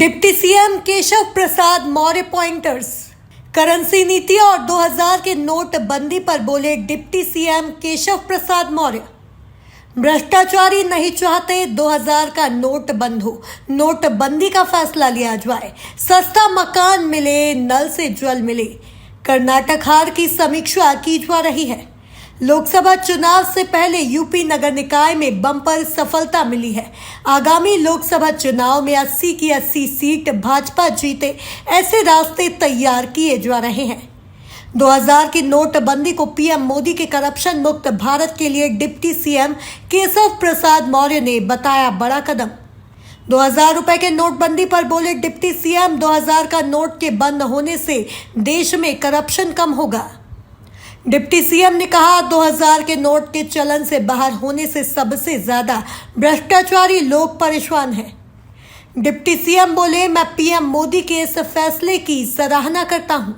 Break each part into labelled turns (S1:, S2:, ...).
S1: Deputy CM Keshav Prasad Maurya pointers. Currency नीति और 2000 के नोटबंदी पर बोले डिप्टी सीएम केशव प्रसाद मौर्य। भ्रष्टाचारी नहीं चाहते 2000 का नोट बंद हो, नोटबंदी का फैसला लिया जाए, सस्ता मकान मिले, नल से जल मिले। कर्नाटक हार की समीक्षा की जा रही है। लोकसभा चुनाव से पहले यूपी नगर निकाय में बम्पर सफलता मिली है। आगामी लोकसभा चुनाव में 80 की 80 सीट भाजपा जीते, ऐसे रास्ते तैयार किए जा रहे हैं। 2000 की नोटबंदी को पीएम मोदी के करप्शन मुक्त भारत के लिए डिप्टी सीएम केशव प्रसाद मौर्य ने बताया बड़ा कदम। 2000 रुपए के नोटबंदी पर बोले डिप्टी सीएम, 2000 का नोट के बंद होने से देश में करप्शन कम होगा। डिप्टी सीएम ने कहा, 2000 के नोट के चलन से बाहर होने से सबसे ज्यादा भ्रष्टाचारी लोग परेशान हैं। डिप्टी सीएम बोले, मैं पीएम मोदी के इस फैसले की सराहना करता हूं।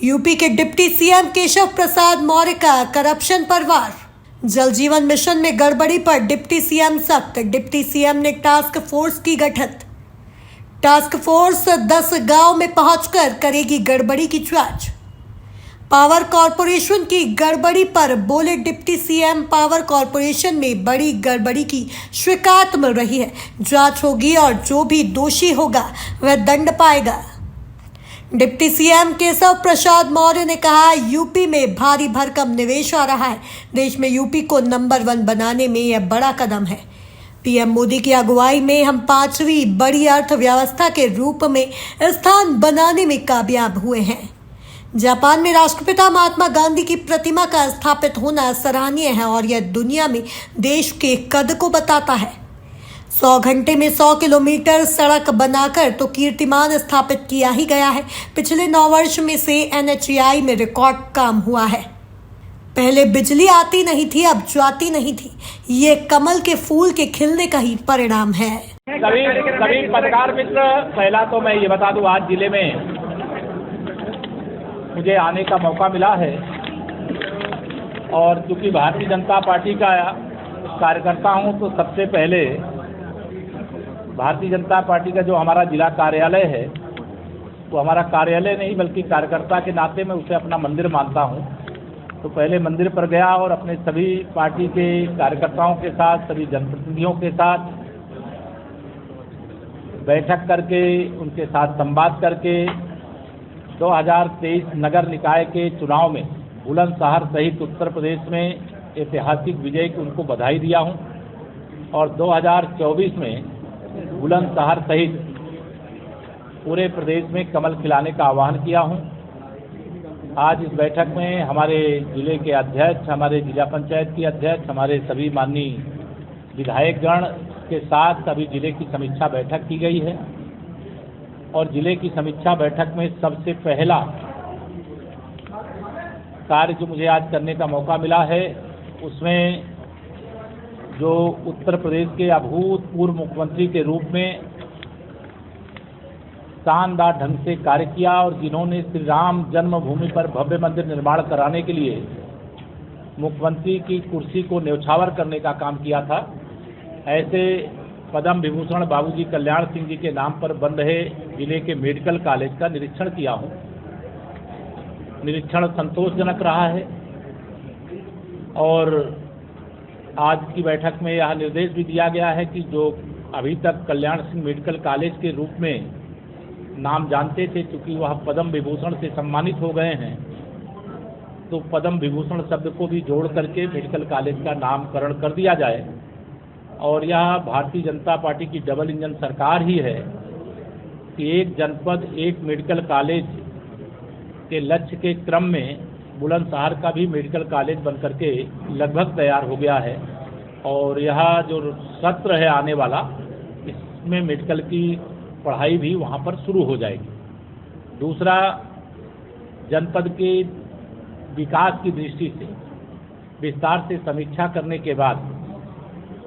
S1: यूपी के डिप्टी सीएम केशव प्रसाद मौर्य का करप्शन पर वार। जल जीवन मिशन में गड़बड़ी पर डिप्टी सीएम सख्त। डिप्टी सीएम ने टास्क फोर्स की गठित। टास्क फोर्स 10 गांव में पहुंचकर करेगी गड़बड़ी की जांच। पावर कॉरपोरेशन की गड़बड़ी पर बोले डिप्टी सीएम, पावर कॉरपोरेशन में बड़ी गड़बड़ी की शिकायत मिल रही है, जांच होगी और जो भी दोषी होगा वह दंड पाएगा। डिप्टी सीएम केशव प्रसाद मौर्य ने कहा, यूपी में भारी भरकम निवेश आ रहा है। देश में यूपी को नंबर 1 बनाने में यह बड़ा कदम है। पीएम मोदी की अगुवाई में हम 5वीं बड़ी अर्थव्यवस्था के रूप में स्थान बनाने में कामयाब हुए हैं। जापान में राष्ट्रपिता महात्मा गांधी की प्रतिमा का स्थापित होना सराहनीय है और यह दुनिया में देश के कद को बताता है। 100 घंटे में 100 किलोमीटर सड़क बनाकर तो कीर्तिमान स्थापित किया ही गया है। पिछले 9 वर्ष में से एनएचएआई में रिकॉर्ड काम हुआ है। पहले बिजली आती नहीं थी, अब जाती नहीं थी। ये कमल के फूल के खिलने का ही परिणाम है।
S2: सभी पत्रकार मित्र, पहला तो मैं ये बता दूं, आज जिले में मुझे आने का मौका मिला है और चूँकि भारतीय जनता पार्टी का कार्यकर्ता हूँ, तो सबसे पहले भारतीय जनता पार्टी का जो हमारा जिला कार्यालय है, वो हमारा कार्यालय नहीं बल्कि कार्यकर्ता के नाते मैं उसे अपना मंदिर मानता हूँ। तो पहले मंदिर पर गया और अपने सभी पार्टी के कार्यकर्ताओं के साथ, सभी जनप्रतिनिधियों के साथ बैठक करके, उनके साथ संवाद करके 2023 नगर निकाय के चुनाव में बुलंदशहर सहित उत्तर प्रदेश में ऐतिहासिक विजय की उनको बधाई दिया हूं और 2024 में बुलंदशहर सहित पूरे प्रदेश में कमल खिलाने का आह्वान किया हूं। आज इस बैठक में हमारे जिले के अध्यक्ष, हमारे जिला पंचायत के अध्यक्ष, हमारे सभी माननीय विधायकगण के साथ सभी जिले की समीक्षा बैठक की गई है और जिले की समीक्षा बैठक में सबसे पहला कार्य जो मुझे आज करने का मौका मिला है, उसमें जो उत्तर प्रदेश के अभूतपूर्व मुख्यमंत्री के रूप में शानदार ढंग से कार्य किया और जिन्होंने श्री राम जन्मभूमि पर भव्य मंदिर निर्माण कराने के लिए मुख्यमंत्री की कुर्सी को न्यौछावर करने का काम किया था, ऐसे पद्म विभूषण बाबूजी कल्याण सिंह जी के नाम पर बन रहे जिले के मेडिकल कॉलेज का निरीक्षण किया हूं। निरीक्षण संतोषजनक रहा है और आज की बैठक में यह निर्देश भी दिया गया है कि जो अभी तक कल्याण सिंह मेडिकल कॉलेज के रूप में नाम जानते थे, चूँकि वह पद्म विभूषण से सम्मानित हो गए हैं, तो पद्म विभूषण शब्द को भी जोड़ करके मेडिकल कॉलेज का नामकरण कर दिया जाए। और यह भारतीय जनता पार्टी की डबल इंजन सरकार ही है कि एक जनपद एक मेडिकल कॉलेज के लक्ष्य के क्रम में बुलंदशहर का भी मेडिकल कॉलेज बनकर के लगभग तैयार हो गया है और यह जो सत्र है आने वाला, इसमें मेडिकल की पढ़ाई भी वहाँ पर शुरू हो जाएगी। दूसरा, जनपद के विकास की दृष्टि से विस्तार से समीक्षा करने के बाद,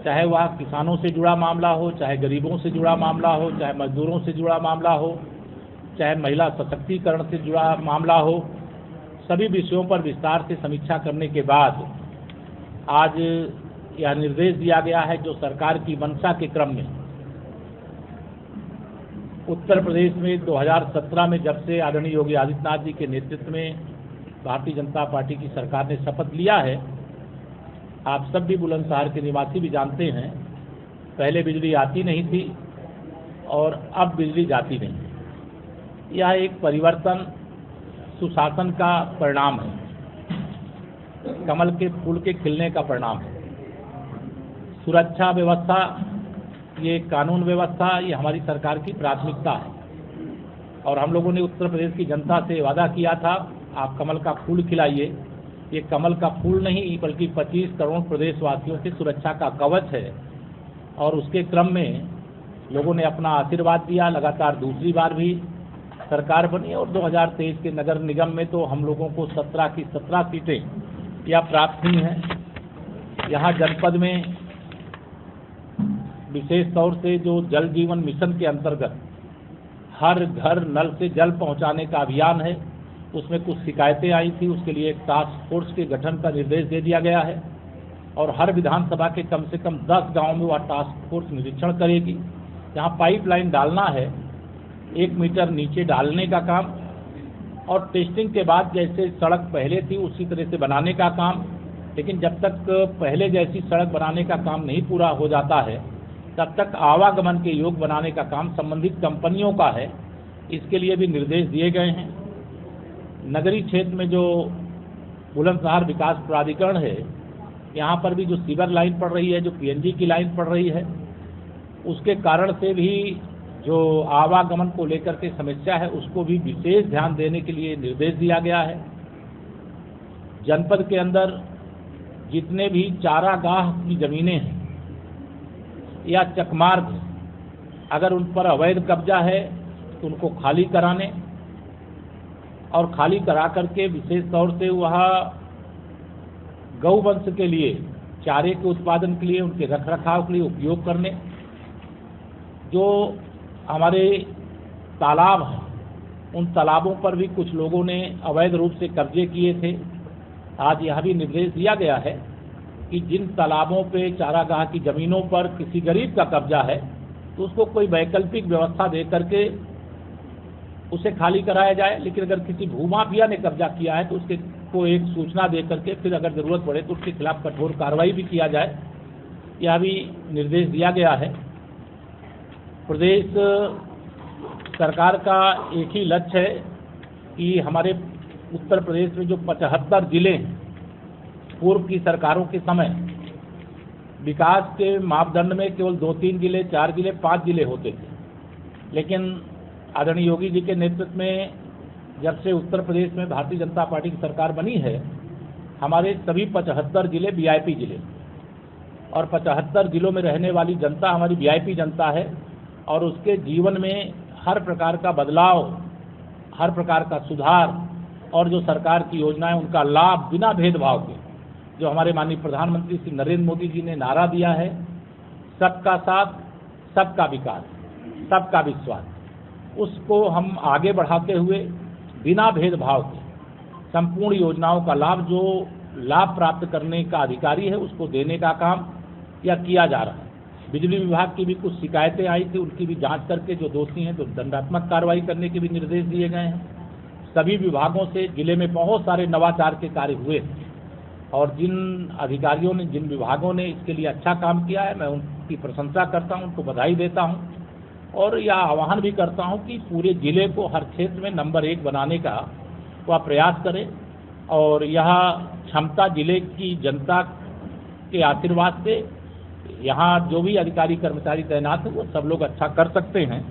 S2: चाहे वह किसानों से जुड़ा मामला हो, चाहे गरीबों से जुड़ा मामला हो, चाहे मजदूरों से जुड़ा मामला हो, चाहे महिला सशक्तिकरण से जुड़ा मामला हो, सभी विषयों पर विस्तार से समीक्षा करने के बाद आज यह निर्देश दिया गया है, जो सरकार की मंशा के क्रम में उत्तर प्रदेश में 2017 में जब से आदरणीय योगी आदित्यनाथ जी के नेतृत्व में भारतीय जनता पार्टी की सरकार ने शपथ लिया है, आप सब भी बुलंदशहर के निवासी भी जानते हैं, पहले बिजली आती नहीं थी और अब बिजली जाती नहीं। यह एक परिवर्तन सुशासन का परिणाम है, कमल के फूल के खिलने का परिणाम है। सुरक्षा व्यवस्था, ये कानून व्यवस्था, ये हमारी सरकार की प्राथमिकता है और हम लोगों ने उत्तर प्रदेश की जनता से वादा किया था, आप कमल का फूल खिलाइए। ये कमल का फूल नहीं बल्कि 25 करोड़ प्रदेशवासियों की सुरक्षा का कवच है और उसके क्रम में लोगों ने अपना आशीर्वाद दिया। लगातार दूसरी बार भी सरकार बनी और 2023 के नगर निगम में तो हम लोगों को 17 की 17 सीटें यह प्राप्त हुई हैं। यहाँ जनपद में विशेष तौर से जो जल जीवन मिशन के अंतर्गत हर घर नल से जल पहुँचाने का अभियान है, उसमें कुछ शिकायतें आई थी, उसके लिए एक टास्क फोर्स के गठन का निर्देश दे दिया गया है और हर विधानसभा के कम से कम 10 गांव में वह टास्क फोर्स निरीक्षण करेगी। जहां पाइपलाइन डालना है, 1 मीटर नीचे डालने का काम और टेस्टिंग के बाद जैसे सड़क पहले थी उसी तरह से बनाने का काम। लेकिन जब तक पहले जैसी सड़क बनाने का काम नहीं पूरा हो जाता है, तब तक आवागमन के योग्य बनाने का काम संबंधित कंपनियों का है। इसके लिए भी निर्देश दिए गए हैं। नगरीय क्षेत्र में जो बुलंदशहर विकास प्राधिकरण है, यहाँ पर भी जो सीवर लाइन पड़ रही है, जो पीएनजी की लाइन पड़ रही है, उसके कारण से भी जो आवागमन को लेकर के समस्या है, उसको भी विशेष ध्यान देने के लिए निर्देश दिया गया है। जनपद के अंदर जितने भी चारागाह की जमीनें हैं या चकमार्ग हैं, अगर उन पर अवैध कब्जा है तो उनको खाली कराने और खाली करा करके विशेष तौर से वह गौवंश के लिए, चारे के उत्पादन के लिए, उनके रखरखाव के लिए उपयोग करने। जो हमारे तालाब हैं, उन तालाबों पर भी कुछ लोगों ने अवैध रूप से कब्जे किए थे। आज यह भी निर्देश दिया गया है कि जिन तालाबों पे, चारागाह की ज़मीनों पर किसी गरीब का कब्जा है तो उसको कोई वैकल्पिक व्यवस्था दे करके उसे खाली कराया जाए। लेकिन अगर किसी भूमाफिया ने कब्जा किया है तो उसके को एक सूचना दे करके फिर अगर ज़रूरत पड़े तो उसके खिलाफ कठोर कार्रवाई भी किया जाए, यह भी निर्देश दिया गया है। प्रदेश सरकार का एक ही लक्ष्य है कि हमारे उत्तर प्रदेश में जो 75 जिले हैं, पूर्व की सरकारों के समय विकास के मापदंड में केवल 2-3 जिले, 4 जिले, 5 जिले होते थे। लेकिन आदरणीय योगी जी के नेतृत्व में जब से उत्तर प्रदेश में भारतीय जनता पार्टी की सरकार बनी है, हमारे सभी 75 जिले वीआईपी जिले और 75 जिलों में रहने वाली जनता हमारी वीआईपी जनता है और उसके जीवन में हर प्रकार का बदलाव, हर प्रकार का सुधार और जो सरकार की योजनाएं, उनका लाभ बिना भेदभाव के, जो हमारे माननीय प्रधानमंत्री श्री नरेंद्र मोदी जी ने नारा दिया है, सबका साथ, सबका विकास, सबका विश्वास, उसको हम आगे बढ़ाते हुए बिना भेदभाव के संपूर्ण योजनाओं का लाभ, जो लाभ प्राप्त करने का अधिकारी है, उसको देने का काम यह किया जा रहा है। बिजली विभाग की भी कुछ शिकायतें आई थी, उनकी भी जांच करके जो दोषी हैं तो दंडात्मक कार्रवाई करने के भी निर्देश दिए गए हैं। सभी विभागों से जिले में बहुत सारे नवाचार के कार्य हुए और जिन अधिकारियों ने, जिन विभागों ने इसके लिए अच्छा काम किया है, मैं उनकी प्रशंसा करता हूं, उनको बधाई देता हूं और यह आह्वान भी करता हूं कि पूरे जिले को हर क्षेत्र में नंबर 1 बनाने का वह प्रयास करें और यह क्षमता जिले की जनता के आशीर्वाद से यहाँ जो भी अधिकारी कर्मचारी तैनात हैं वो सब लोग अच्छा कर सकते हैं।